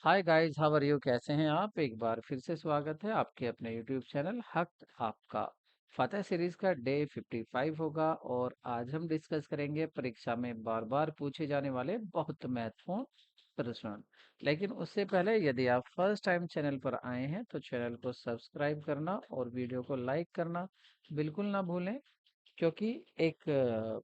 Hi guys, how are you? कैसे हैं आप? एक बार फिर से स्वागत है आपके अपने यूट्यूब चैनल हक आपका। फतेह सीरीज का डे 55 होगा और आज हम डिस्कस करेंगे परीक्षा में बार बार पूछे जाने वाले बहुत महत्वपूर्ण प्रश्न। लेकिन उससे पहले यदि आप फर्स्ट टाइम चैनल पर आए हैं तो चैनल को सब्सक्राइब करना और वीडियो को लाइक करना बिल्कुल ना भूलें। क्योंकि एक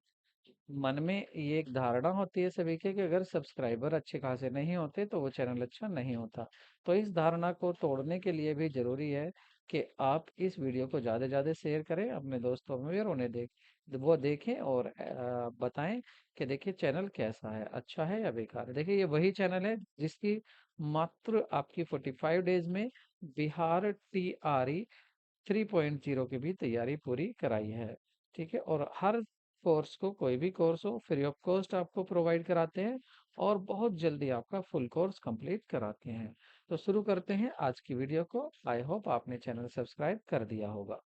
मन में ये एक धारणा होती है सभी के कि अगर सब्सक्राइबर अच्छे खासे नहीं होते तो वो चैनल अच्छा नहीं होता। तो इस धारणा को तोड़ने के लिए भी जरूरी है कि आप इस वीडियो को ज़्यादा से ज़्यादा शेयर करें अपने दोस्तों में भी और उन्हें वो देखें और बताएं कि देखिए चैनल कैसा है, अच्छा है या बेकार है। देखिए ये वही चैनल है जिसकी मात्र आपकी 45 डेज में बिहार TRE 3.0 की भी तैयारी पूरी कराई है। ठीक है, और हर कोर्स को, कोई भी कोर्स हो, फ्री ऑफ कॉस्ट आपको प्रोवाइड कराते हैं और बहुत जल्दी आपका फुल कोर्स कंप्लीट कराते हैं। तो शुरू करते हैं आज की वीडियो को। आई होप आपने चैनल सब्सक्राइब कर दिया होगा।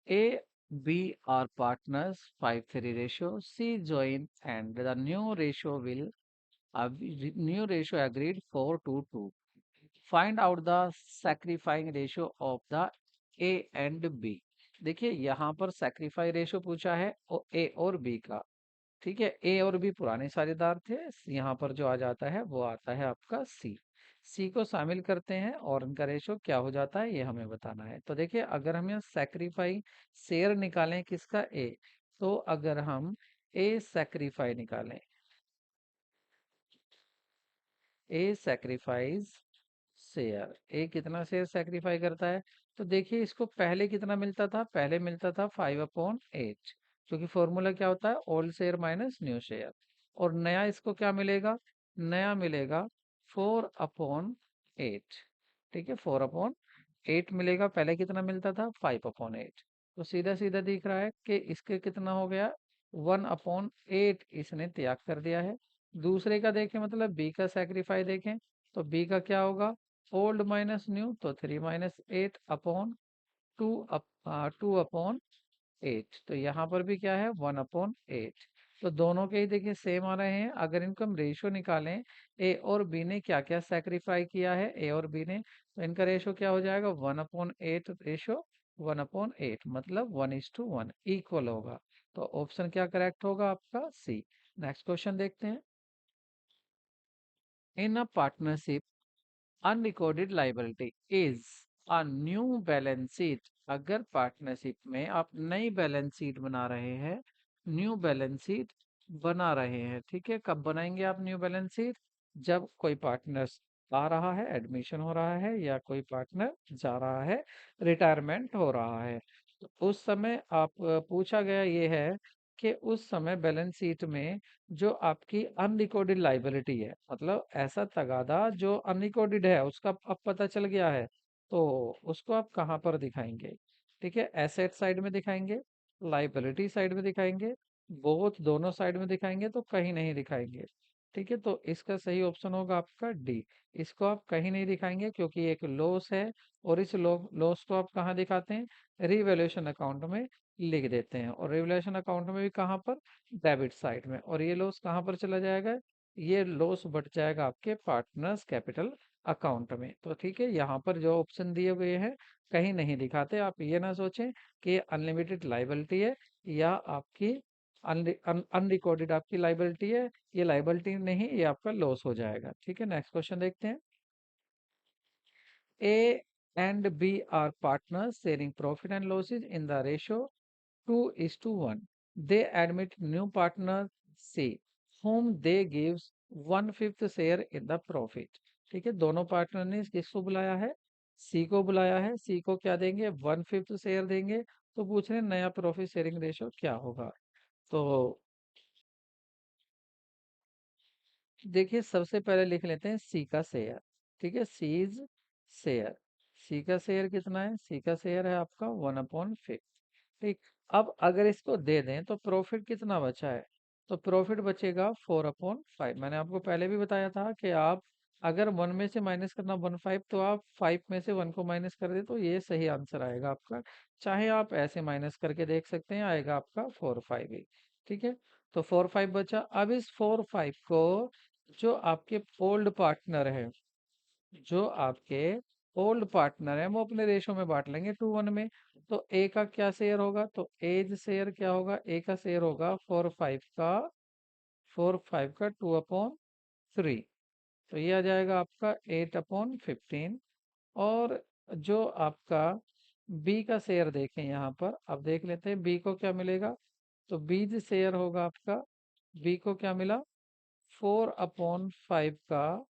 A, B are partners 5:3 ratio. C join and the new ratio will new ratio agreed 4:2. Find out the sacrificing ratio of the A and B। देखिए यहाँ पर सैक्रिफाई रेशो पूछा है और ए और बी का। ठीक है, ए और बी पुराने साझेदार थे। यहाँ पर जो आ जाता है वो आता है आपका सी। सी को शामिल करते हैं और उनका रेशो क्या हो जाता है ये हमें बताना है। तो देखिए अगर हम यहाँ सैक्रिफाई शेयर निकालें किसका, ए, तो अगर हम ए सैक्रिफाई निकालें, ए सैक्रिफाइस शेयर, ए कितना शेयर सेक्रीफाई करता है। तो देखिए इसको पहले कितना मिलता था, पहले मिलता था 5/8, क्योंकि फॉर्मूला क्या होता है, old share minus new share. और नया इसको क्या मिलेगा, नया मिलेगा 4/8। ठीक है, 4/8 मिलेगा, पहले कितना मिलता था 5/8। तो सीधा सीधा दिख रहा है कि इसके कितना हो गया, 1/8 इसने त्याग कर दिया है। दूसरे का देखें, मतलब बी का सेक्रीफाई देखें, तो बी का क्या होगा, ओल्ड माइनस न्यू, तो 3-8/2, 2/8। तो यहाँ पर भी क्या है, 1/8। तो दोनों के ही देखिए सेम आ रहे हैं। अगर इनको हम रेशो निकालें, ए और बी ने क्या क्या सेक्रीफाई किया है, ए और बी ने, तो इनका रेशो क्या हो जाएगा, 1/8 रेशो 1/8, मतलब 1:1 इक्वल होगा। तो ऑप्शन क्या करेक्ट होगा आपका, सी। नेक्स्ट क्वेश्चन देखते हैं। In a partnership unrecorded liability is a new balance sheet. अगर पार्टनरशिप में आप नई बैलेंस शीट बना रहे हैं, न्यू बैलेंस शीट बना रहे हैं, ठीक है, कब बनाएंगे आप न्यू बैलेंस शीट, जब कोई पार्टनर आ रहा है, एडमिशन हो रहा है, या कोई पार्टनर जा रहा है, रिटायरमेंट हो रहा है। तो उस समय आप पूछा गया ये है कि उस समय बैलेंस शीट में जो आपकी अनरिकॉर्डेड लाइबिलिटी है, मतलब ऐसा तगादा जो अनरिकॉर्डेड है, उसका अब पता चल गया है, तो उसको आप कहाँ पर दिखाएंगे। ठीक है, एसेट साइड में दिखाएंगे, लाइबिलिटी साइड में दिखाएंगे, बोथ दोनों साइड में दिखाएंगे, तो कहीं नहीं दिखाएंगे। ठीक है, तो इसका सही ऑप्शन होगा आपका डी। इसको आप कहीं नहीं दिखाएंगे क्योंकि एक लॉस है, और इस लॉस को आप कहाँ दिखाते हैं, रिवैल्यूएशन अकाउंट में लिख देते हैं। और रिवैल्यूएशन अकाउंट में भी कहाँ पर, डेबिट साइड में। और ये लॉस कहाँ पर चला जाएगा, ये लॉस बढ़ जाएगा आपके पार्टनर्स कैपिटल अकाउंट में। तो ठीक है, यहाँ पर जो ऑप्शन दिए हुए हैं कहीं नहीं दिखाते। आप ये ना सोचें कि अनलिमिटेड लाइबिलिटी है या आपकी अनरिकॉर्डेड आपकी लाइबिलिटी है, ये लाइबिलिटी नहीं, ये आपका लॉस हो जाएगा। ठीक है, नेक्स्ट क्वेश्चन देखते हैं। A and B are partners sharing profit and losses in the ratio 2:1. They admit new partner C, whom they gives 1/5 share in the profit। ठीक है, दोनों पार्टनर ने किसको बुलाया है, सी को बुलाया है। सी को क्या देंगे, 1/5 शेयर देंगे। तो पूछ रहे हैं नया प्रॉफिट शेयरिंग रेशो क्या होगा। तो देखिए सबसे पहले लिख लेते हैं सी का शेयर। ठीक है, सीज शेयर, सी का शेयर कितना है, सी का शेयर है आपका 1/5। ठीक, अब अगर इसको दे दें तो प्रॉफिट कितना बचा है, तो प्रॉफिट बचेगा 4/5। मैंने आपको पहले भी बताया था कि आप अगर 1 में से माइनस करना 1/5, तो आप 5 में से 1 को माइनस कर दे तो ये सही आंसर आएगा आपका। चाहे आप ऐसे माइनस करके देख सकते हैं, आएगा आपका 4/5 ही। ठीक है, तो 4/5 बचा। अब इस 4/5 को जो आपके ओल्ड पार्टनर है, जो आपके ओल्ड पार्टनर है वो अपने रेशो में बांट लेंगे 2:1 में। तो ए का क्या शेयर होगा, तो एज शेयर क्या होगा, ए का शेयर होगा 4/5 का 2/3। तो ये आ जाएगा आपका 8/15। और जो आपका बी का शेयर देखें यहाँ पर, अब देख लेते हैं बी को क्या मिलेगा। तो बीज शेयर होगा आपका, बी को क्या मिला, 4/5 का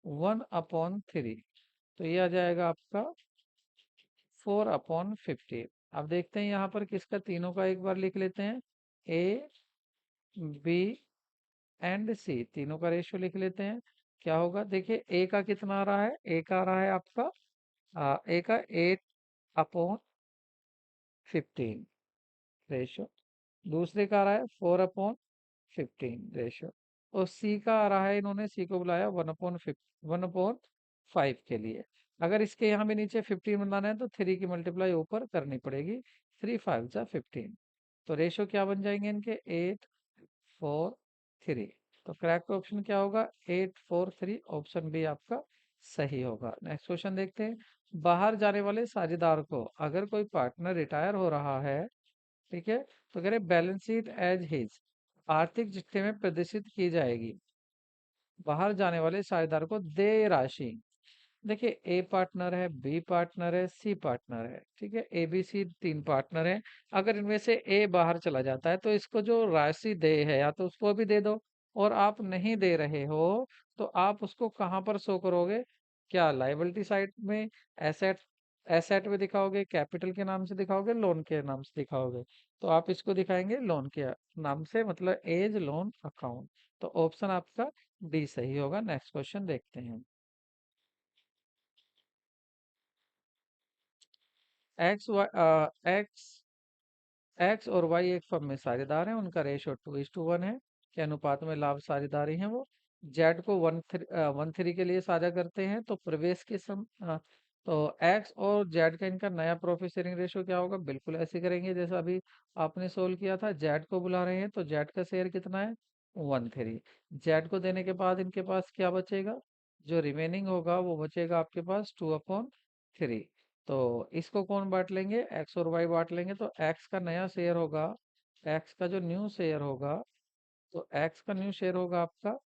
1/3। तो ये आ जाएगा आपका 4/15। अब देखते हैं यहाँ पर किसका, तीनों का एक बार लिख लेते हैं। ए, बी एंड सी, तीनों का रेशियो लिख लेते हैं। क्या होगा, देखिए ए का कितना आ रहा है, ए का आ रहा है आपका ए का 8/15 रेशियो। दूसरे का आ रहा है 4/15 रेशियो। और सी का आ रहा है, इन्होंने सी को बुलाया 1/5 के लिए। अगर इसके यहाँ भी नीचे 15 बनाना है तो 3 की मल्टीप्लाई ऊपर करनी पड़ेगी। 3 5 जा 15। तो रेशियो क्या बन जाएंगे इनके, 8 4 3। तो करेक्ट ऑप्शन क्या होगा, 8 4 3। ऑप्शन बी आपका सही होगा। नेक्स्ट क्वेश्चन देखते हैं। बाहर जाने वाले साझेदार को अगर कोई पार्टनर रिटायर हो रहा है, ठीक है, तो कह रहे बैलेंस शीट एज हिज, आर्थिक चिट्ठे में प्रदर्शित की जाएगी बाहर जाने वाले साझेदार को देय राशि। देखिए ए पार्टनर है, बी पार्टनर है, सी पार्टनर है, ठीक है, ए बी सी तीन पार्टनर हैं। अगर इनमें से ए बाहर चला जाता है तो इसको जो राशि दे है या तो उसको भी दे दो, और आप नहीं दे रहे हो तो आप उसको कहाँ पर शो करोगे, क्या लाइबिलिटी साइड में, एसेट एसेट में दिखाओगे, कैपिटल के नाम से दिखाओगे, लोन के नाम से दिखाओगे। तो आप इसको दिखाएंगे लोन के नाम से, मतलब एज लोन अकाउंट। तो ऑप्शन आपका डी सही होगा। नेक्स्ट क्वेश्चन देखते हैं। एक्स वाई एक्स एक्स और वाई एक फर्म में साझेदार हैं, उनका रेशियो 2:1 है के अनुपात में लाभ साझेदारी है वो। जेड को 1:3 के लिए साझा करते हैं, तो प्रवेश के तो एक्स और जेड का इनका नया प्रॉफिट शेयरिंग रेशियो क्या होगा, बिल्कुल ऐसे करेंगे जैसा अभी आपने सोल्व किया था। जेड को बुला रहे हैं तो जेड का शेयर कितना है, 1/3। जेड को देने के बाद इनके पास क्या बचेगा, जो रिमेनिंग होगा वो बचेगा आपके पास 2/3। तो इसको कौन बांट लेंगे, एक्स और वाई बांट लेंगे। तो एक्स का नया शेयर होगा, एक्स का जो न्यू शेयर होगा, तो एक्स का न्यू शेयर होगा आपका,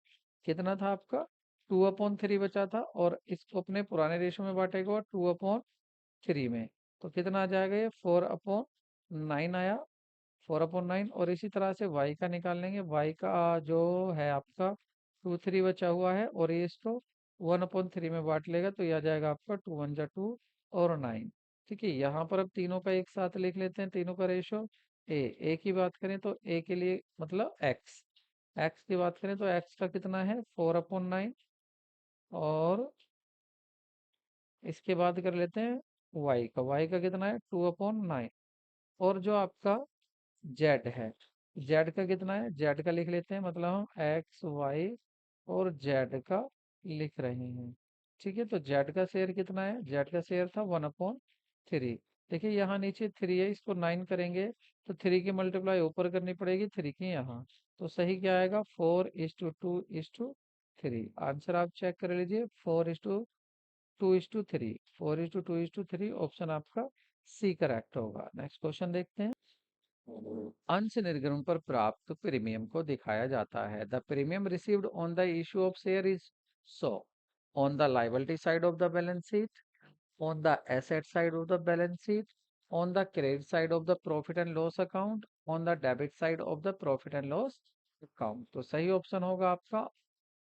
कितना था आपका, 2/3 बचा था, और इसको अपने पुराने रेशो में बांटेगा 2/3 में। तो कितना आ जाएगा, ये 4/9 आया, 4/9। और इसी तरह से y का निकाल लेंगे, y का जो है आपका 2/3 बचा हुआ है, और ये इसको 1/3 में बांट लेगा, तो ये आ जाएगा आपका 2 1 जा 2 और 9। ठीक है, यहाँ पर अब तीनों का एक साथ लिख लेते हैं, तीनों का रेशो। ए की बात करें तो ए के लिए मतलब एक्स की बात करें तो एक्स का कितना है, 4/9। और इसके बाद कर लेते हैं वाई का कितना है, 2/9। और जो आपका जेड है, जेड का कितना है, जेड का लिख लेते हैं, मतलब हम एक्स वाई और जेड का लिख रहे हैं। ठीक है, तो जेड का शेयर कितना है, जेड का शेयर था 1/3। देखिए यहाँ नीचे 3 है, इसको 9 करेंगे तो 3 की मल्टीप्लाई ऊपर करनी पड़ेगी 3 की यहाँ। तो सही क्या आएगा, 4:2:3। आंसर आप चेक कर लीजिए, 4:2:3, 4:2:3। ऑप्शन आपका सी करेक्ट होगा। नेक्स्ट क्वेश्चन देखते हैं। अंश निर्गमन पर प्राप्त प्रीमियम को दिखाया जाता है। The premium received on the issue of share is so on the liability side of the balance sheet, on the asset side of the balance sheet, on the credit side of the profit and loss account, on the debit side of the profit and loss account। तो सही option होगा आपका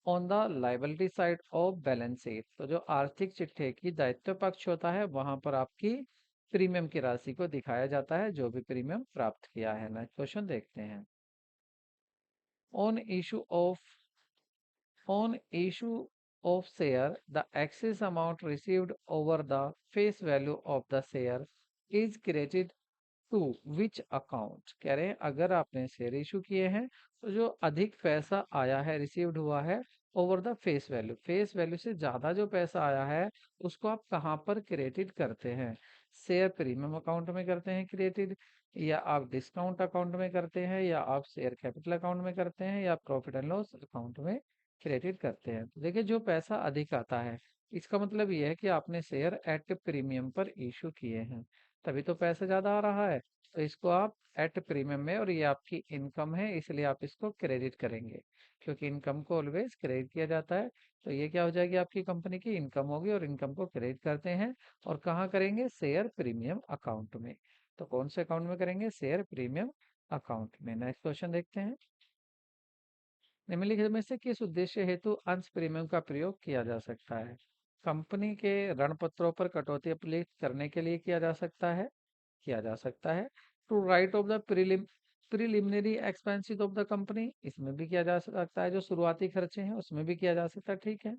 on the liability side of balance sheet. तो जो आर्थिक चिट्ठे की दायित्व पक्ष होता है वहां पर आपकी प्रीमियम की राशि को दिखाया जाता है, जो भी प्रीमियम प्राप्त किया है। नेक्स्ट क्वेश्चन देखते हैं। On issue of On issue of share, the excess amount received over the face value of the share is credited to which account. कह रहे हैं अगर आपने शेयर इशू किए हैं तो जो अधिक पैसा आया है, रिसीव्ड हुआ है ओवर द फेस वैल्यू से ज्यादा जो पैसा आया है उसको आप कहाँ पर क्रेडिट करते हैं, शेयर प्रीमियम अकाउंट में करते हैं क्रेडिट, या आप डिस्काउंट अकाउंट में करते हैं, या आप शेयर कैपिटल अकाउंट में करते हैं, या प्रॉफिट एंड लॉस अकाउंट में क्रेडिट करते हैं। तो देखिए जो पैसा अधिक आता है, इसका मतलब ये है कि आपने शेयर एट प्रीमियम पर इशू किए हैं, तभी तो पैसा ज़्यादा आ रहा है। तो इसको आप एट प्रीमियम में, और ये आपकी इनकम है इसलिए आप इसको क्रेडिट करेंगे, क्योंकि इनकम को ऑलवेज क्रेडिट किया जाता है। तो ये क्या हो जाएगी, आपकी कंपनी की इनकम होगी, और इनकम को क्रेडिट करते हैं। और कहाँ करेंगे, शेयर प्रीमियम अकाउंट में। तो कौन से अकाउंट में करेंगे, शेयर प्रीमियम अकाउंट में। नेक्स्ट क्वेश्चन देखते हैं। निम्नलिखित में से किस उद्देश्य हेतु अंश प्रीमियम का प्रयोग किया जा सकता है। कंपनी के ऋण पत्रों पर कटौती अप्लाई करने के लिए किया जा सकता है। To write off the preliminary expenses of the company, इसमें भी किया जा सकता है। जो शुरुआती खर्चे हैं उसमें भी किया जा सकता है, ठीक है।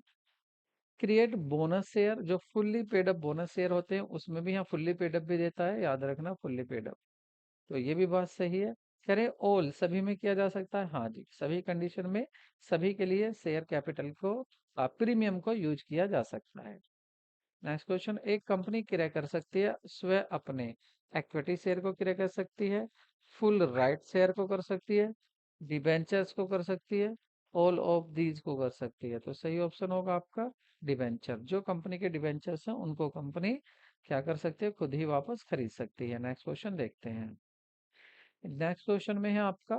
क्रिएट बोनस शेयर, जो fully paid up bonus share होते हैं उसमें भी यहाँ फुल्ली पेड अप भी देता है, याद रखना फुल्ली पेड अप। तो ये भी बात सही है। कह रहे ऑल, सभी में किया जा सकता है, हाँ जी, सभी कंडीशन में सभी के लिए शेयर कैपिटल को प्रीमियम को यूज किया जा सकता है। नेक्स्ट क्वेश्चन, एक कंपनी क्रय कर सकती है स्वयं अपने इक्विटी शेयर को क्रय कर सकती है, फुल राइट शेयर को कर सकती है, डिबेंचर्स को कर सकती है, ऑल ऑफ दीज को कर सकती है। तो सही ऑप्शन होगा आपका डिबेंचर। जो कंपनी के डिबेंचर्स हैं उनको कंपनी क्या कर सकती है, खुद ही वापस खरीद सकती है। नेक्स्ट क्वेश्चन देखते हैं। नेक्स्ट क्वेश्चन में है आपका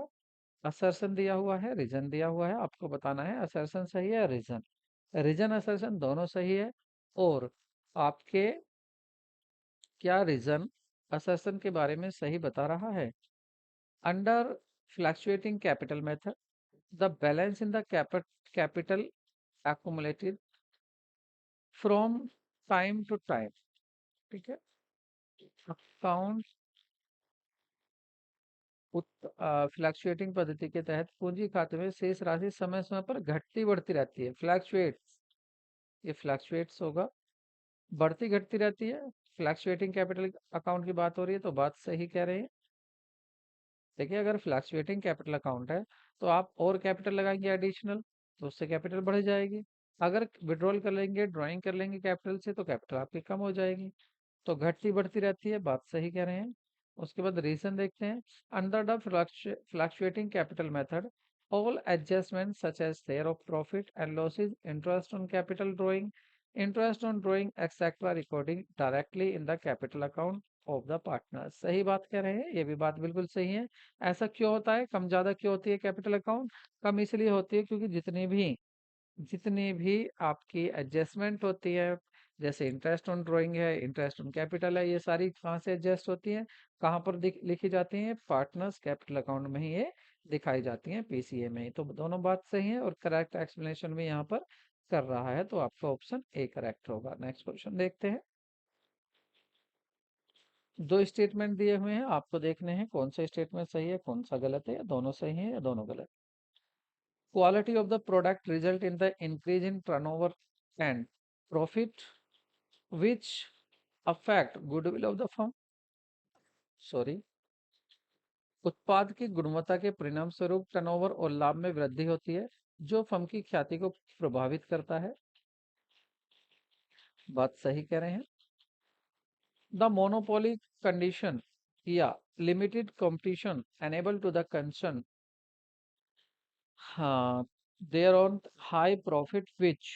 असर्शन दिया हुआ है, रीजन दिया हुआ है, आपको बताना है असर्शन सही है या रीजन। रीजन असर्शन दोनों सही है। और आपके क्या रीजन असर्शन के बारे में सही बता रहा है। Under fluctuating capital method, the balance in the capital accumulated from time to time, ठीक है। अकाउंट फ्लक्चुएटिंग पद्धति के तहत पूंजी खाते में शेष राशि समय समय पर घटती बढ़ती रहती है। फ्लक्चुएट्स, ये फ्लक्चुएट्स होगा, बढ़ती घटती रहती है। फ्लक्चुएटिंग कैपिटल अकाउंट की बात हो रही है, तो बात सही कह रहे हैं। देखिए अगर फ्लक्चुएटिंग कैपिटल अकाउंट है तो आप और कैपिटल लगाएंगे एडिशनल, तो उससे कैपिटल बढ़ जाएगी। अगर विड्रॉल कर लेंगे, ड्राइंग कर लेंगे कैपिटल से, तो कैपिटल आपकी कम हो जाएगी। तो घटती बढ़ती रहती है, बात सही कह रहे हैं। उसके बाद रीजन देखते हैं। Under the fluctuating capital method, all adjustment such as share of profit and losses, interest on drawing etcetera recording directly in the capital account of the partner. सही बात कह रहे हैं, ये भी बात बिल्कुल सही है। ऐसा क्यों होता है, कम ज्यादा क्यों होती है कैपिटल अकाउंट, कम इसलिए होती है क्योंकि जितनी भी आपकी एडजस्टमेंट होती है, जैसे इंटरेस्ट ऑन ड्राइंग है, इंटरेस्ट ऑन कैपिटल है, ये सारी कहाँ से एडजस्ट होती हैं, कहाँ पर लिखी जाती हैं, पार्टनर्स कैपिटल अकाउंट में ही ये दिखाई जाती हैं, पीसीए में ही। तो दोनों बात सही है, और करेक्ट एक्सप्लेनेशन भी यहाँ पर कर रहा है, तो आपका ऑप्शन ए करेक्ट होगा। नेक्स्ट क्वेश्चन देखते हैं। दो स्टेटमेंट दिए हुए हैं, आपको देखने हैं कौन सा स्टेटमेंट सही है कौन सा गलत है, या दोनों सही है या दोनों गलत। Quality of the product result in the increase in turnover and profit which affect goodwill of the firm. Sorry, उत्पाद की गुणवत्ता के परिणाम स्वरूप टर्नओवर और लाभ में वृद्धि होती है, जो फर्म की ख्याति को प्रभावित करता है। बात सही कह रहे हैं। द मोनोपोली कंडीशन या limited competition enable to the concern, हाँ, there on high profit which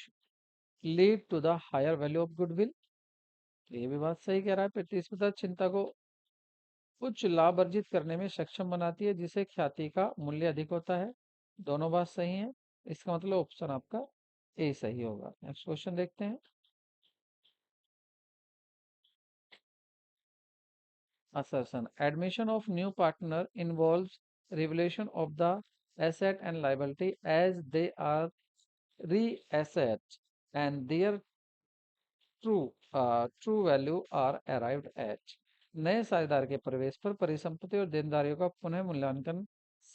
lead to the higher value of goodwill. ये भी बात सही कह रहा है। प्रतिस्पर्धा चिंता को उच्च लाभ अर्जित करने में सक्षम बनाती है, जिसे ख्याति का मूल्य अधिक होता है। दोनों बात सही है, इसका मतलब ऑप्शन आपका ए सही होगा। नेक्स्ट क्वेश्चन देखते हैं। assertion, admission of new partner involves revelation of the asset and liability as they are reassessed and their true value are arrived at. नए साझेदार के प्रवेश पर परिसंपत्ति और देनदारियों का पुनः मूल्यांकन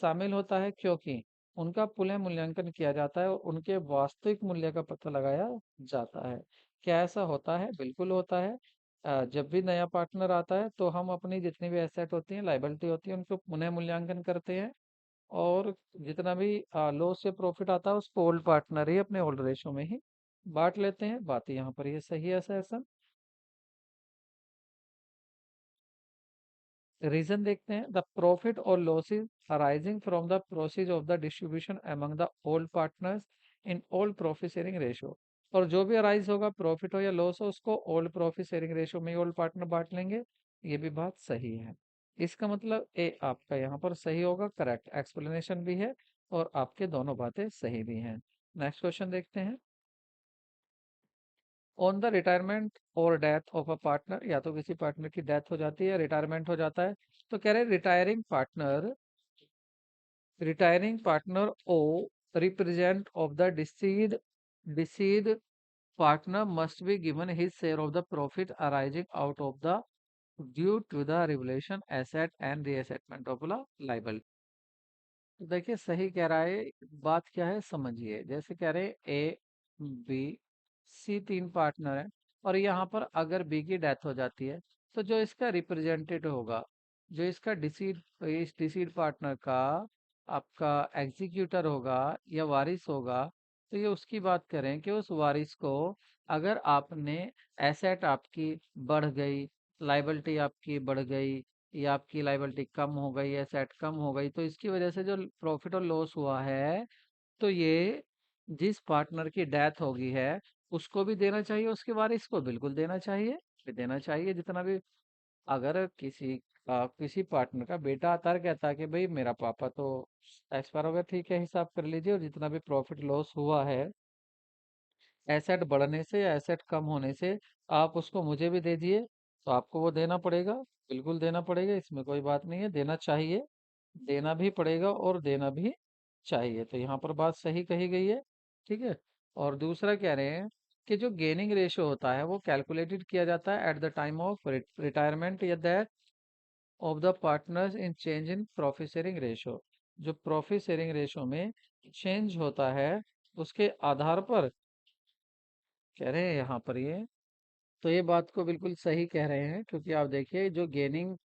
शामिल होता है, क्योंकि उनका पुनः मूल्यांकन किया जाता है और उनके वास्तविक मूल्य का पता लगाया जाता है। क्या ऐसा होता है, बिल्कुल होता है। जब भी नया पार्टनर आता है तो हम अपनी जितनी भी एसेट होती हैं, लाइबिलिटी होती है, उनको पुनः मूल्यांकन करते हैं, और जितना भी लॉस या प्रॉफिट आता है उसको ओल्ड पार्टनर ही अपने ओल्ड रेशो में ही बांट लेते हैं। बात यहाँ पर ये सही है सर। रीजन देखते हैं। द प्रॉफिट और losses arising from the process of the distribution among the old partners in old profit sharing ratio. और जो भी अराइज होगा, प्रॉफिट हो या लॉस हो, उसको ओल्ड प्रॉफिट शेयरिंग रेशियो में ही ओल्ड पार्टनर बांट लेंगे। ये भी बात सही है। इसका मतलब ए आपका यहाँ पर सही होगा, करेक्ट एक्सप्लेनेशन भी है और आपके दोनों बातें सही भी हैं। नेक्स्ट क्वेश्चन देखते हैं। ऑन द रिटायरमेंट और डेथ ऑफ अ पार्टनर, या तो किसी पार्टनर की डेथ हो जाती है, रिटायरमेंट हो जाता है, तो कह रहे हैं retiring partner or represent of the deceased partner must be given his share of the profit arising out of the due to the revaluation asset and reassessment of the liability। तो देखिए सही कह रहा है। बात क्या है समझिए। जैसे कह रहे हैं ए बी सी तीन पार्टनर है, और यहाँ पर अगर बी की डेथ हो जाती है, तो जो इसका रिप्रेजेंटेटिव होगा, जो इसका इस डिसीड पार्टनर का आपका एग्जीक्यूटर होगा या वारिस होगा, तो ये उसकी बात करें कि उस वारिस को अगर आपने एसेट आपकी बढ़ गई, लाइबिलिटी आपकी बढ़ गई, या आपकी लाइबिलिटी कम हो गई, एसेट कम हो गई, तो इसकी वजह से जो प्रॉफिट और लॉस हुआ है, तो ये जिस पार्टनर की डेथ होगी है उसको भी देना चाहिए, उसके वारिस को बिल्कुल देना चाहिए, भी देना चाहिए जितना भी। अगर किसी पार्टनर का बेटा आता है, कहता है कि भाई मेरा पापा तो एक्सपायर हो गया, ठीक है हिसाब कर लीजिए, और जितना भी प्रॉफिट लॉस हुआ है एसेट बढ़ने से या एसेट कम होने से, आप उसको मुझे भी दे दिए, तो आपको वो देना पड़ेगा, बिल्कुल देना पड़ेगा, इसमें कोई बात नहीं है, देना चाहिए, देना भी पड़ेगा और देना भी चाहिए। तो यहाँ पर बात सही कही गई है। ठीक है। और दूसरा कह रहे हैं कि जो गेनिंग रेशियो होता है वो कैलकुलेटेड किया जाता है at the time of retirement या death of the partners in change in profit sharing ratio. जो प्रॉफिट शेयरिंग रेशियो में चेंज होता है उसके आधार पर कह रहे हैं यहाँ पर ये। तो ये बात को बिल्कुल सही कह रहे हैं, क्योंकि आप देखिए जो गेनिंग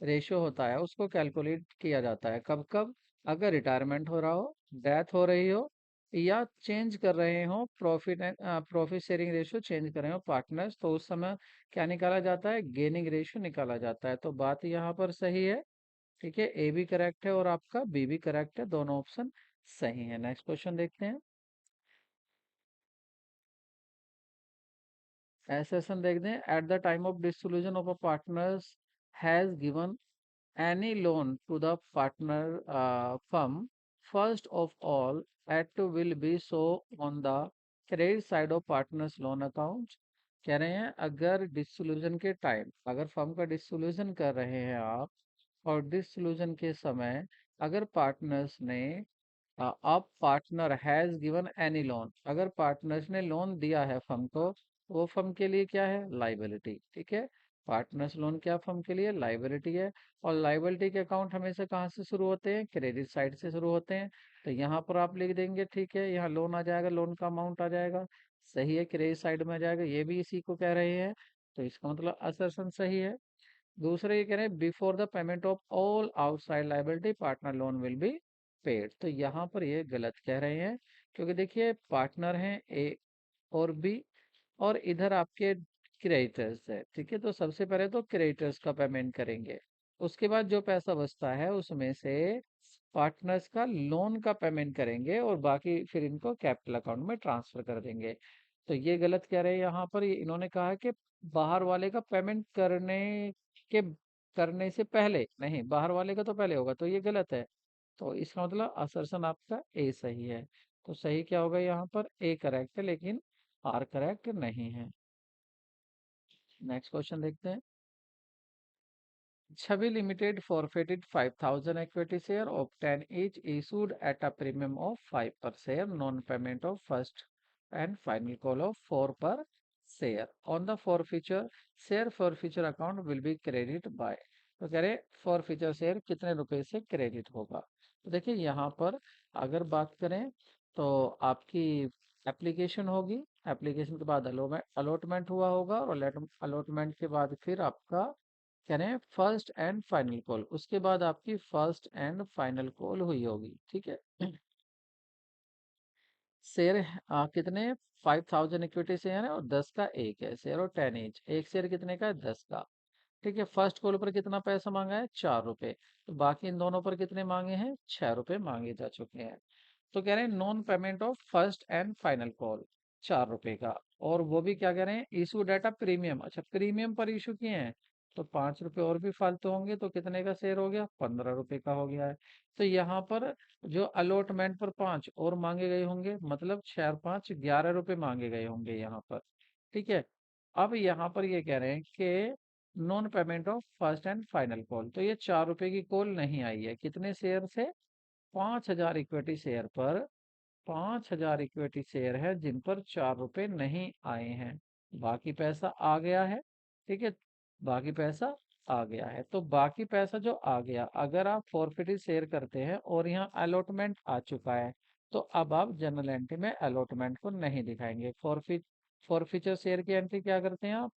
रेशियो होता है उसको कैलकुलेट किया जाता है कब कब, अगर रिटायरमेंट हो रहा हो, डेथ हो रही हो, या चेंज कर रहे हो प्रॉफिट शेयरिंग रेशियो चेंज कर रहे हो पार्टनर्स, तो उस समय क्या निकाला जाता है, गेनिंग रेशियो निकाला जाता है। तो बात यहाँ पर सही है। ठीक है, ए भी करेक्ट है और आपका बी भी करेक्ट है, दोनों ऑप्शन सही है। नेक्स्ट क्वेश्चन देखते हैं। एसेसन देखते हैं। Eight the time of dissolution of a partners has given any loan to the partner firm, first of all, at will be so on the credit side of partners loan account। कह रहे हैं अगर dissolution के time, अगर firm का dissolution कर रहे हैं आप, और डिसोल्यूशन के समय अगर पार्टनर्स ने अब partner has given any loan, अगर पार्टनर्स ने लोन दिया है फर्म को, वो फर्म के लिए क्या है, लाइबिलिटी। ठीक है, पार्टनर्स लोन क्या फर्म के लिए लाइबिलिटी है। और लाइबिलिटी के अकाउंट हमेशा कहाँ से शुरू होते हैं, क्रेडिट साइड से शुरू होते हैं। तो यहाँ पर आप लिख देंगे, ठीक है, यहाँ लोन आ जाएगा, लोन का अमाउंट आ जाएगा, सही है, क्रेडिट साइड में आ जाएगा, ये भी इसी को कह रहे हैं। तो इसका मतलब असर्शन सही है। दूसरे ये कह रहे हैं before the payment of all outside liability partner loan will be paid. तो यहाँ पर ये गलत कह रहे हैं, क्योंकि देखिए पार्टनर हैं ए और बी, और इधर आपके क्रेडिटर्स है। ठीक है, तो सबसे पहले तो क्रेडिटर्स का पेमेंट करेंगे, उसके बाद जो पैसा बचता है उसमें से पार्टनर्स का लोन का पेमेंट करेंगे, और बाकी फिर इनको कैपिटल अकाउंट में ट्रांसफर कर देंगे। तो ये गलत कह रहे हैं यहाँ पर। इन्होंने कहा कि बाहर वाले का पेमेंट के करने से पहले, नहीं बाहर वाले का तो पहले होगा, तो ये गलत है। तो इसका मतलब असर्शन आपका ए सही है। तो सही क्या होगा यहाँ पर, ए करेक्ट है, लेकिन आर करेक्ट नहीं है। नेक्स्ट क्वेश्चन देखते हैं। छवि limited फॉरफेटेड 5000 equity share of 10 each issued at a premium of 5 per share, non payment of first and final call of 4 per share on the forfeiture share forfeiture account will be credit by। तो कह रहे forfeiture share कितने रुपए से credit होगा। तो देखिए यहाँ पर अगर बात करें तो आपकी एप्लीकेशन होगी, एप्लीकेशन के बाद अलॉटमेंट हुआ होगा, और अलॉटमेंट के बाद फिर आपका कह रहे हैं फर्स्ट एंड फाइनल कॉल, उसके बाद आपकी फर्स्ट एंड फाइनल कॉल हुई होगी। ठीक है। शेयर कितने, 5000 इक्विटी शेयर है और 10 का एक है शेयर, और 10 एच, एक शेयर कितने का है, 10 का। ठीक है, फर्स्ट कॉल पर कितना पैसा मांगा है, 4 रुपए। तो बाकी इन दोनों पर कितने मांगे हैं, 6 रुपए मांगे जा चुके हैं। तो कह रहे हैं non payment of first and final call, 4 रुपए का। और वो भी क्या कह रहे हैं, इशू डाटा प्रीमियम, अच्छा प्रीमियम पर इशू किए हैं तो 5 रुपए और भी फालतू होंगे, तो कितने का शेयर हो गया, 15 रुपए का हो गया है। तो यहाँ पर जो अलॉटमेंट पर 5 और मांगे गए होंगे, मतलब 6 और 5 11 रुपए मांगे गए होंगे यहाँ पर। ठीक है। अब यहाँ पर ये कह रहे हैं कि non payment of first and final call, तो ये 4 रुपए की कॉल नहीं आई है, कितने शेयर से, 5,000 इक्विटी शेयर पर, 5,000 इक्विटी शेयर है जिन पर 4 रुपए नहीं आए हैं। बाकी पैसा आ गया है। ठीक है। बाकी पैसा आ गया है, तो बाकी पैसा जो आ गया, अगर आप फॉरफिटेड शेयर करते हैं और यहाँ अलॉटमेंट आ चुका है, तो अब आप जनरल एंट्री में अलॉटमेंट को नहीं दिखाएंगे। फॉरफीचर शेयर की एंट्री क्या करते हैं आप,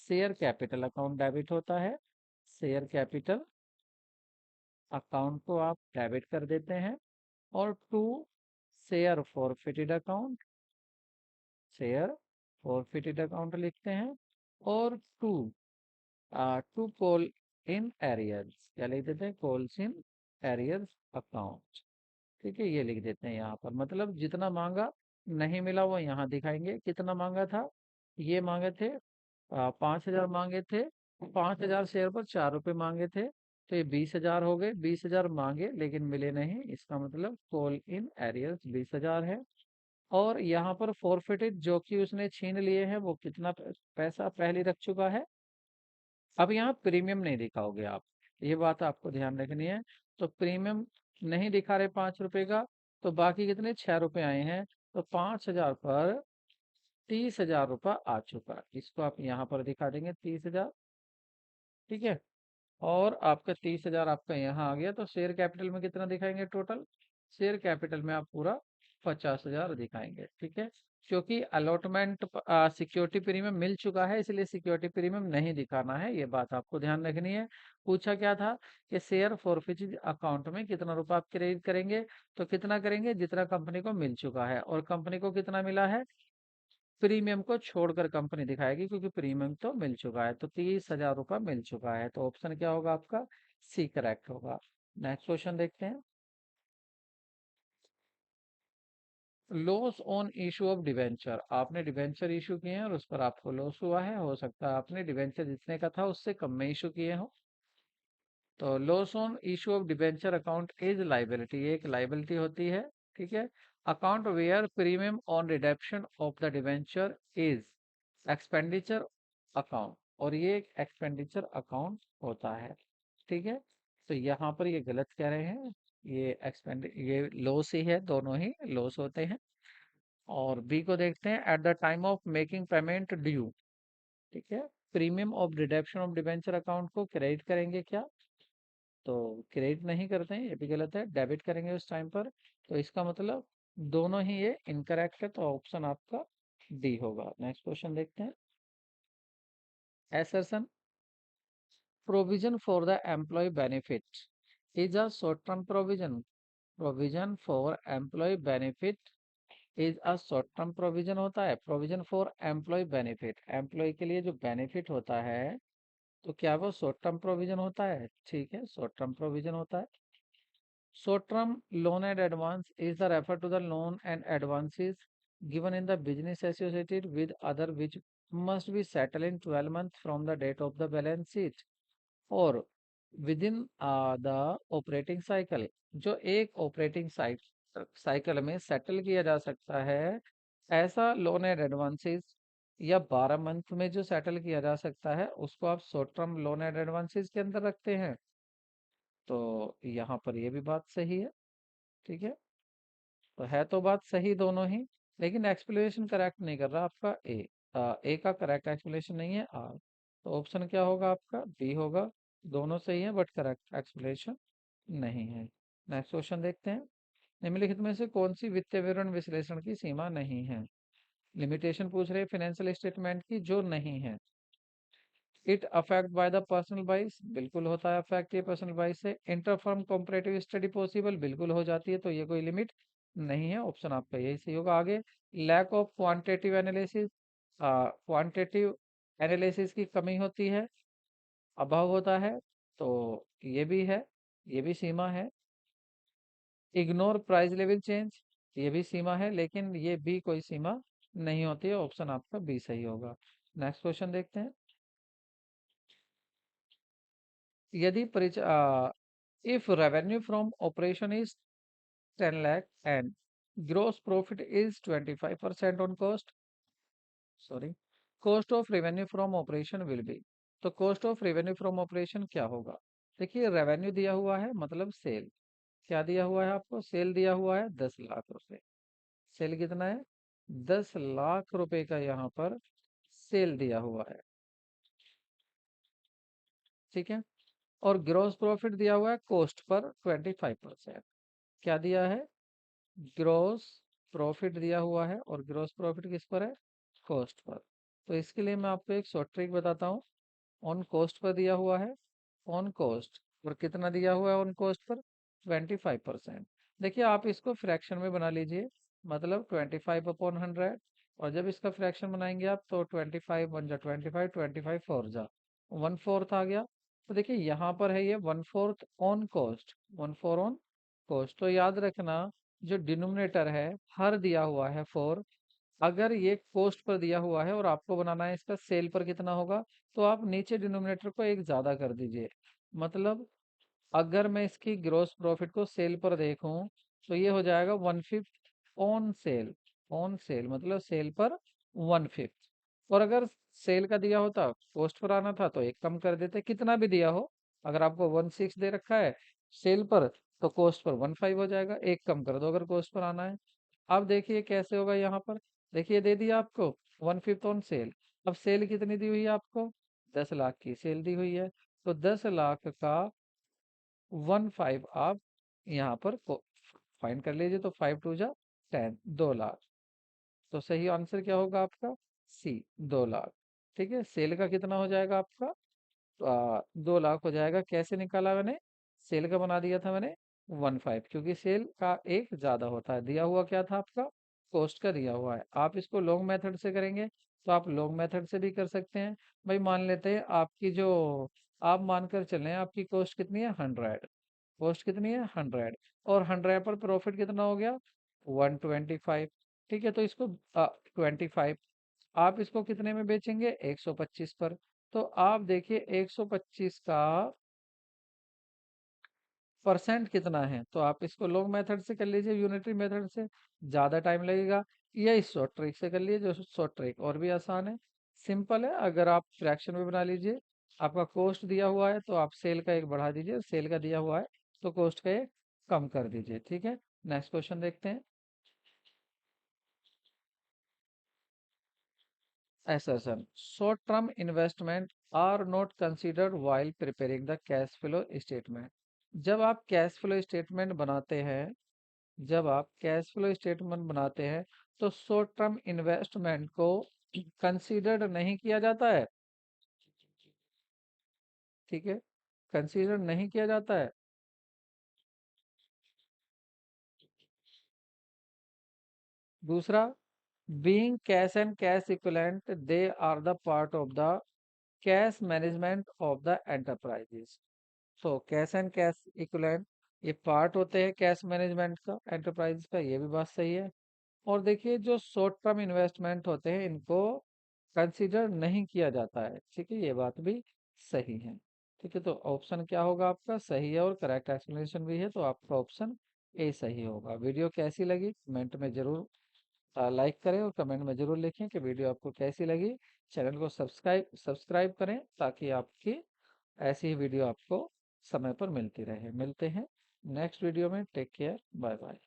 शेयर कैपिटल अकाउंट डेबिट होता है, शेयर कैपिटल अकाउंट को आप डेबिट कर देते हैं, और to share forfeited account, share forfeited account लिखते हैं, और टू कॉल इन एरियर्स, क्या लिख देते हैं, कॉल्स इन एरियर्स अकाउंट। ठीक है, ये लिख देते हैं यहाँ पर, मतलब जितना मांगा नहीं मिला वो यहाँ दिखाएंगे, कितना मांगा था, ये मांगे थे 5,000 मांगे थे, 5,000 शेयर पर 4 रुपए मांगे थे, तो ये 20,000 हो गए, 20,000 मांगे लेकिन मिले नहीं, इसका मतलब कॉल इन एरियर्स 20,000 है। और यहाँ पर फॉरफिटेड जो कि उसने छीन लिए हैं, वो कितना पैसा पहले रख चुका है। अब यहाँ प्रीमियम नहीं दिखाओगे आप, ये बात आपको ध्यान रखनी है। तो प्रीमियम नहीं दिखा रहे 5 रुपए का, तो बाकी कितने, 6 रुपए आए हैं, तो 5,000 पर 30,000 रुपया आ चुका, इसको आप यहाँ पर दिखा देंगे 30,000। ठीक है। और आपका 30,000 आपका यहाँ आ गया, तो शेयर कैपिटल में कितना दिखाएंगे टोटल, शेयर कैपिटल में आप पूरा 50,000 दिखाएंगे। ठीक है। क्योंकि अलॉटमेंट सिक्योरिटी प्रीमियम मिल चुका है, इसलिए सिक्योरिटी प्रीमियम नहीं दिखाना है, ये बात आपको ध्यान रखनी है। पूछा क्या था कि शेयर फॉरफिटेड अकाउंट में कितना रुपया आप क्रेडिट करेंगे, तो कितना करेंगे, जितना कंपनी को मिल चुका है, और कंपनी को कितना मिला है, प्रीमियम को छोड़कर कंपनी दिखाएगी, क्योंकि प्रीमियम तो मिल चुका है, तो 30,000 रुपया मिल चुका है, तो ऑप्शन क्या होगा आपका, सी करेक्ट होगा। नेक्स्ट क्वेश्चन देखते हैं। Loss on issue of debenture, आपने डिवेंचर इशू किए हैं और उस पर आपको लॉस हुआ है, हो सकता है आपने डिवेंचर जितने का था उससे कम में इशू किए हो। तो loss on issue of debenture account is liability, एक लाइबिलिटी होती है। ठीक है। Account where premium on redemption of the debenture is expenditure account, और ये एक एक्सपेंडिचर अकाउंट होता है। ठीक है। तो यहाँ पर ये गलत कह रहे हैं, ये लॉस ही है, दोनों ही लॉस होते हैं। और बी को देखते हैं, eight the time of making payment due. ठीक है। Premium of redemption of debenture account को क्रेडिट करेंगे क्या, तो क्रेडिट नहीं करते हैं, ये भी गलत है, डेबिट करेंगे उस टाइम पर। तो इसका मतलब दोनों ही ये इनकरेक्ट है, तो ऑप्शन आपका डी होगा। नेक्स्ट क्वेश्चन देखते हैं। Assertion provision for the employee benefit is a short term provision, provision for employee benefit is a short term provision होता है, provision for employee benefit, employee के लिए जो बेनिफिट होता है, तो क्या वो शॉर्ट टर्म प्रोविजन होता है, ठीक है, शॉर्ट टर्म प्रोविजन होता है। Short-term loan and advance is the refer to the loan and advances given in the business associated with other which must be settled in 12 months from the date of the balance sheet or within the operating cycle। जो एक operating cycle में settle किया जा सकता है, ऐसा loan and advances या 12 month में जो सेटल किया जा सकता है, उसको आप short term loan and advances के अंदर रखते हैं। तो यहाँ पर ये भी बात सही है। ठीक है। तो है तो बात सही दोनों ही, लेकिन एक्सप्लेनेशन करेक्ट नहीं कर रहा आपका ए, ए का करेक्ट एक्सप्लेनेशन नहीं है आर, तो ऑप्शन क्या होगा आपका, बी होगा। दोनों सही है बट करेक्ट एक्सप्लेनेशन नहीं है। नेक्स्ट क्वेश्चन देखते हैं। निम्नलिखित में से कौन सी वित्तीय विवरण विश्लेषण की सीमा नहीं है, लिमिटेशन पूछ रहे फाइनेंशियल स्टेटमेंट की, जो नहीं है। It affect by the personal बाइस, बिल्कुल होता है अफेक्ट ये पर्सनल बाइस से। इंटरफर्म कॉम्परेटिव स्टडी पॉसिबल, बिल्कुल हो जाती है, तो ये कोई लिमिट नहीं है, ऑप्शन आपका यही सही होगा। आगे, lack of quantitative analysis, quantitative analysis की कमी होती है, अभाव होता है, तो ये भी है, ये भी सीमा है। इग्नोर प्राइस लेवल चेंज, ये भी सीमा है, लेकिन ये भी कोई सीमा नहीं होती है। ऑप्शन आपका बी सही होगा। नेक्स्ट क्वेश्चन देखते हैं। यदि if revenue from operation is 10 lakh and gross profit is 25% on cost, sorry, cost of revenue from operation will be. तो cost of revenue from operation क्या होगा? देखिए, रेवेन्यू दिया हुआ है मतलब सेल। क्या दिया हुआ है आपको? सेल दिया हुआ है 10 लाख रुपए। सेल कितना है? 10 लाख रुपए का यहाँ पर सेल दिया हुआ है। ठीक है। और ग्रॉस प्रॉफिट दिया हुआ है कॉस्ट पर 25%। क्या दिया है? ग्रॉस प्रॉफिट दिया हुआ है, और ग्रॉस प्रॉफिट किस पर है? Cost per. तो इसके लिए मैं आपको एक शॉर्ट ट्रिक बताता हूँ। ऑन कॉस्ट पर दिया हुआ है, ऑन कॉस्ट, और कितना दिया हुआ है ऑन कॉस्ट पर? 25%। देखिए, आप इसको फ्रैक्शन में बना लीजिए, मतलब 25/100। और जब इसका फ्रैक्शन बनाएंगे आप, तो 25 1 जा 25, 25 4 जा 1/4 आ गया। तो देखिए, यहाँ पर है ये 1/4 ऑन कॉस्ट, 1/4 ऑन कॉस्ट। तो याद रखना, जो डिनोमिनेटर है हर दिया हुआ है 4, अगर ये कॉस्ट पर दिया हुआ है और आपको बनाना है इसका सेल पर कितना होगा, तो आप नीचे डिनोमिनेटर को एक ज्यादा कर दीजिए। मतलब अगर मैं इसकी ग्रॉस प्रॉफिट को सेल पर देखूं, तो ये हो जाएगा 1/5 ऑन सेल। ऑन सेल मतलब सेल पर 1/5। और अगर सेल का दिया होता, कॉस्ट पर आना था, तो एक कम कर देते, कितना भी दिया हो। अगर आपको 1/6 दे रखा है सेल पर, तो कॉस्ट पर 1/5 हो जाएगा, एक कम कर दो अगर कॉस्ट पर आना है। अब देखिए कैसे होगा यहाँ पर। देखिए, दे दिया आपको 1/5 ऑन सेल। अब सेल कितनी दी हुई है आपको? 10 लाख की सेल दी हुई है। तो 10 लाख का 1/5 आप यहाँ पर फाइंड कर लीजिए। तो 5 2 जा 10, 2 लाख। तो सही आंसर क्या होगा आपका? सी, 2 लाख। ठीक है। सेल का कितना हो जाएगा आपका? 2 लाख हो जाएगा। कैसे निकाला मैंने? सेल का बना दिया था मैंने 1/5, क्योंकि सेल का एक ज्यादा होता है। दिया हुआ क्या था आपका? कॉस्ट का दिया हुआ है। आप इसको लॉन्ग मेथड से करेंगे, तो आप लॉन्ग मेथड से भी कर सकते हैं। भाई मान लेते हैं आपकी जो, आप मानकर चलें आपकी कॉस्ट कितनी है? 100। कॉस्ट कितनी है? 100। और 100 पर प्रॉफिट कितना हो गया? 125। ठीक है। तो इसको 25, आप इसको कितने में बेचेंगे? 125 पर। तो आप देखिए 125 का परसेंट कितना है, तो आप इसको लॉन्ग मेथड से कर लीजिए, यूनिटरी मेथड से ज़्यादा टाइम लगेगा, या इस शॉर्ट ट्रिक से कर लीजिए, जो शॉर्ट ट्रिक और भी आसान है, सिंपल है। अगर आप फ्रैक्शन में बना लीजिए, आपका कॉस्ट दिया हुआ है तो आप सेल का एक बढ़ा दीजिए, सेल का दिया हुआ है तो कॉस्ट का एक कम कर दीजिए। ठीक है। नेक्स्ट क्वेश्चन देखते हैं। assertion, short term investment are not considered while preparing the cash flow statement। जब आप कैश फ्लो स्टेटमेंट बनाते हैं, जब आप कैश फ्लो स्टेटमेंट बनाते हैं, तो शॉर्ट टर्म इन्वेस्टमेंट को कंसीडर्ड नहीं किया जाता है। ठीक है। कंसीडर नहीं किया जाता है। दूसरा, being cash and cash equivalent they are the part of the cash management of the enterprises. तो कैश एंड कैश इक्विवेलेंट ये पार्ट होते हैं कैश मैनेजमेंट का, एंटरप्राइज का, ये भी बात सही है। और देखिए, जो शॉर्ट टर्म इन्वेस्टमेंट होते हैं इनको कंसीडर नहीं किया जाता है। ठीक है, ये बात भी सही है। ठीक है। तो ऑप्शन क्या होगा आपका? सही है, और करेक्ट एक्सप्लेनेशन भी है, तो आपका ऑप्शन ए सही होगा। वीडियो कैसी लगी कमेंट में जरूर लाइक करें, और कमेंट में जरूर लिखें कि वीडियो आपको कैसी लगी। चैनल को सब्सक्राइब सब्सक्राइब करें, ताकि आपकी ऐसी ही वीडियो आपको समय पर मिलती रहे। मिलते हैं नेक्स्ट वीडियो में। Take care, bye bye.